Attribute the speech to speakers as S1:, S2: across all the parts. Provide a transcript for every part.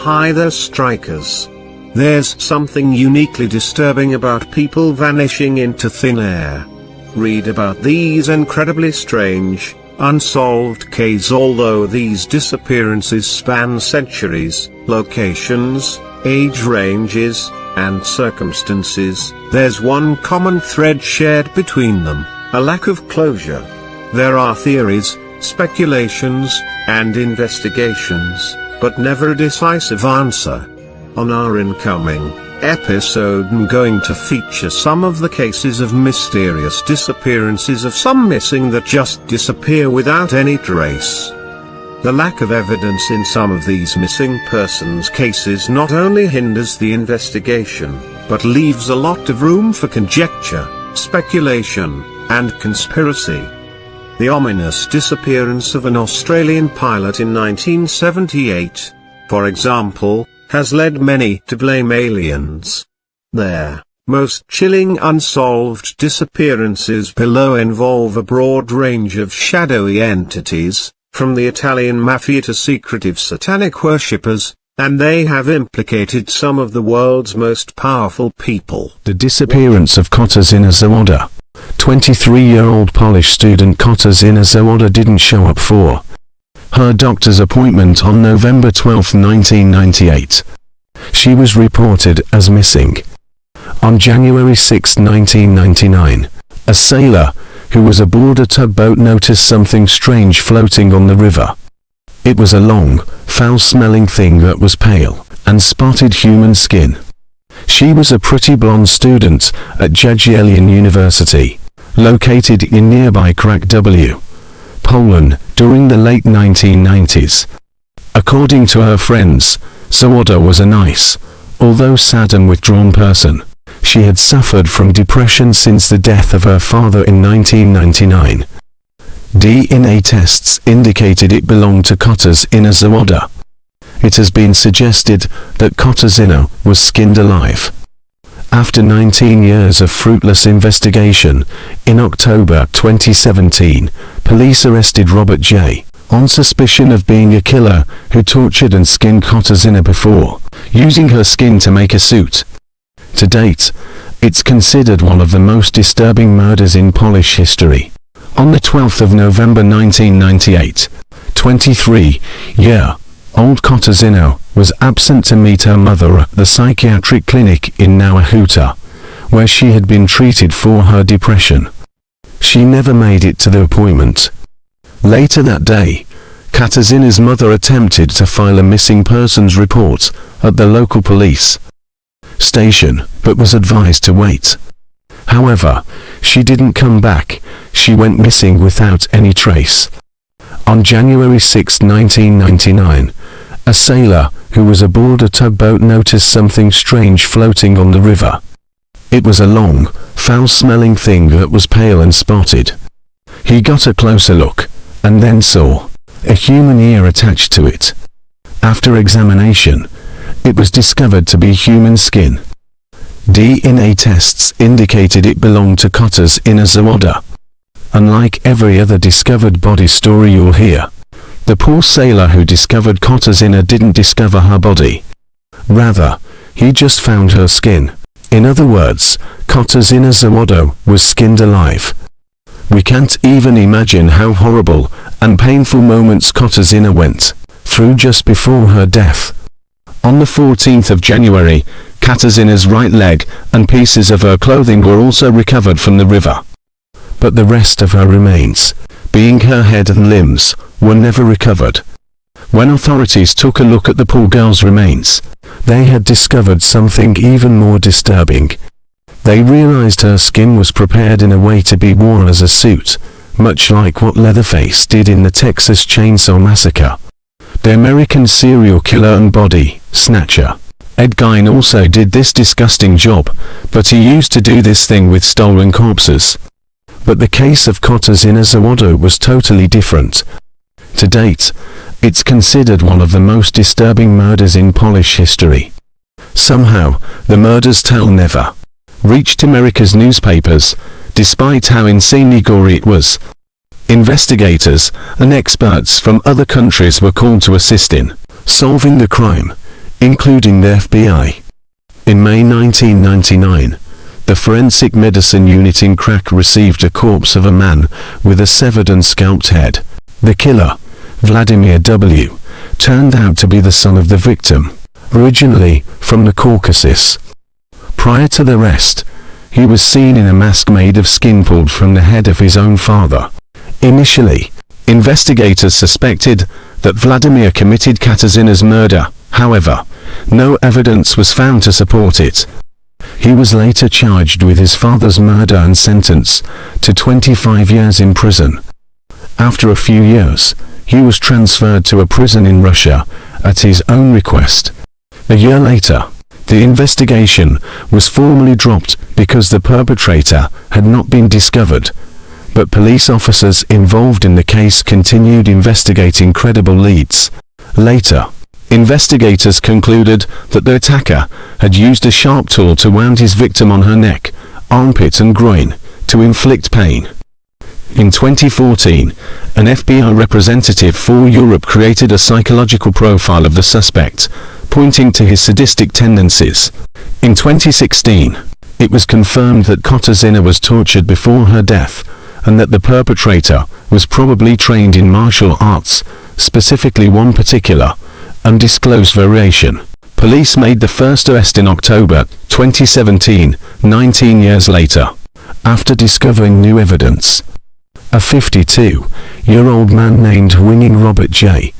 S1: Hi there, strikers. There's something uniquely disturbing about people vanishing into thin air. Read about these incredibly strange, unsolved cases. Although these disappearances span centuries, locations, age ranges, and circumstances, there's one common thread shared between them: a lack of closure. There are theories, speculations, and investigations, but never a decisive answer. On our incoming episode, I'm going to feature some of the cases of mysterious disappearances, of some missing that just disappear without any trace. The lack of evidence in some of these missing persons cases not only hinders the investigation, but leaves a lot of room for conjecture, speculation, and conspiracy. The ominous disappearance of an Australian pilot in 1978, for example, has led many to blame aliens. Their most chilling unsolved disappearances below involve a broad range of shadowy entities, from the Italian mafia to secretive satanic worshippers, and they have implicated some of the world's most powerful people.
S2: The disappearance of Katarzyna Zawada. 23-year-old Polish student Katarzyna Zawada didn't show up for her doctor's appointment on November 12, 1998. She was reported as missing. On January 6, 1999, a sailor who was aboard a tugboat noticed something strange floating on the river. It was a long, foul-smelling thing that was pale and spotted human skin. She was a pretty blonde student at Jagiellonian University, located in nearby Krakow, Poland, during the late 1990s. According to her friends, Zawada was a nice, although sad and withdrawn person. She had suffered from depression since the death of her father in 1999. DNA tests indicated it belonged to Katarzyna Zawada. It has been suggested that Katarzyna was skinned alive. After 19 years of fruitless investigation, in October 2017, police arrested Robert J. on suspicion of being a killer who tortured and skinned Katarzyna before using her skin to make a suit. To date, it's considered one of the most disturbing murders in Polish history. On the 12th of November 1998, 23-year-old Katarzyna was absent to meet her mother at the psychiatric clinic in Nałahuta, where she had been treated for her depression. She never made it to the appointment. Later that day, Katarzyna's mother attempted to file a missing persons report at the local police station, but was advised to wait. However, she didn't come back. She went missing without any trace. On January 6, 1999, a sailor who was aboard a tugboat noticed something strange floating on the river. It was a long, foul-smelling thing that was pale and spotted. He got a closer look, and then saw a human ear attached to it. After examination, it was discovered to be human skin. DNA tests indicated it belonged to Katarzyna Zawada. Unlike every other discovered body story you'll hear, the poor sailor who discovered Katarzyna didn't discover her body. Rather, he just found her skin. In other words, Katarzyna Zawada was skinned alive. We can't even imagine how horrible and painful moments Katarzyna went through just before her death. On the 14th of January, Katarzyna's right leg and pieces of her clothing were also recovered from the river. But the rest of her remains, being her head and limbs, were never recovered. When authorities took a look at the poor girl's remains, they had discovered something even more disturbing. They realized her skin was prepared in a way to be worn as a suit, much like what Leatherface did in the Texas Chainsaw Massacre. The American serial killer and body snatcher Ed Gein also did this disgusting job, but he used to do this thing with stolen corpses. But the case of Katarzyna Zawada was totally different. To date, it's considered one of the most disturbing murders in Polish history. Somehow, the murder's tale never reached America's newspapers, despite how insanely gory it was. Investigators and experts from other countries were called to assist in solving the crime, including the FBI. In May 1999, the Forensic Medicine Unit in Crack received a corpse of a man with a severed and scalped head. The killer, Vladimir W., turned out to be the son of the victim, originally from the Caucasus. Prior to the arrest, he was seen in a mask made of skin pulled from the head of his own father. Initially, investigators suspected that Vladimir committed Katarzyna's murder. However, no evidence was found to support it. He was later charged with his father's murder and sentenced to 25 years in prison. After a few years, he was transferred to a prison in Russia at his own request. A year later, the investigation was formally dropped because the perpetrator had not been discovered, but police officers involved in the case continued investigating credible leads. Later, investigators concluded that the attacker had used a sharp tool to wound his victim on her neck, armpit and groin, to inflict pain. In 2014, an FBI representative for Europe created a psychological profile of the suspect, pointing to his sadistic tendencies. In 2016, it was confirmed that Katarzyna was tortured before her death, and that the perpetrator was probably trained in martial arts, specifically one particular, undisclosed variation. Police made the first arrest in October 2017, 19 years later, after discovering new evidence. A 52-year-old man named Winning Robert J.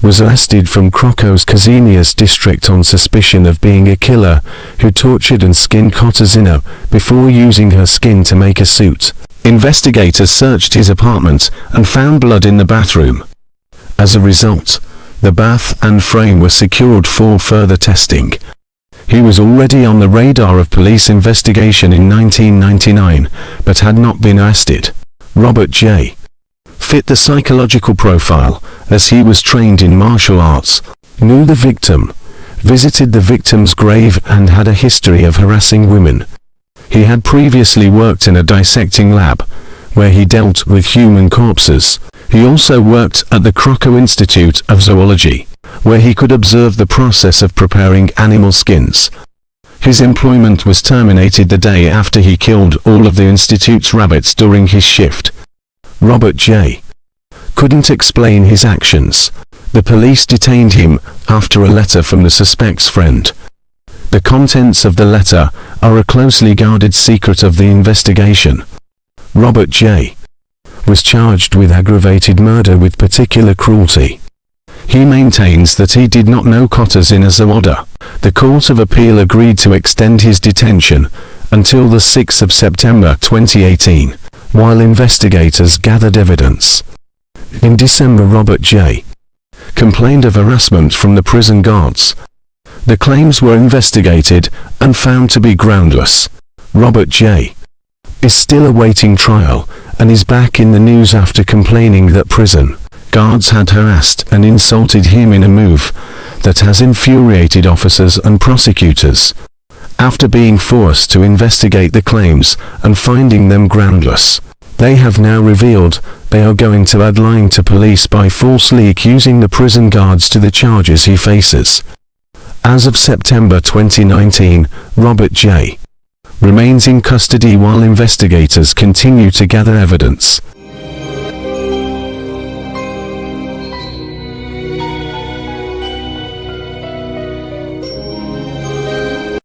S2: was arrested from Krakow's Kazinias district on suspicion of being a killer who tortured and skinned Katarzyna before using her skin to make a suit. Investigators searched his apartment and found blood in the bathroom. As a result, the bath and frame were secured for further testing. He was already on the radar of police investigation in 1999, but had not been arrested. Robert J. fit the psychological profile, as he was trained in martial arts, knew the victim, visited the victim's grave and had a history of harassing women. He had previously worked in a dissecting lab, where he dealt with human corpses. He also worked at the Krakow Institute of Zoology, where he could observe the process of preparing animal skins. His employment was terminated the day after he killed all of the institute's rabbits during his shift. Robert J. couldn't explain his actions. The police detained him after a letter from the suspect's friend. The contents of the letter are a closely guarded secret of the investigation. Robert J. was charged with aggravated murder with particular cruelty. He maintains that he did not know Katarzyna Zawada. The Court of Appeal agreed to extend his detention until the 6th of September 2018, while investigators gathered evidence. In December, Robert J. complained of harassment from the prison guards. The claims were investigated and found to be groundless. Robert J. is still awaiting trial and is back in the news after complaining that prison guards had harassed and insulted him in a move that has infuriated officers and prosecutors. After being forced to investigate the claims and finding them groundless, they have now revealed they are going to add lying to police by falsely accusing the prison guards to the charges he faces. As of September 2019, Robert J. remains in custody while investigators continue to gather evidence.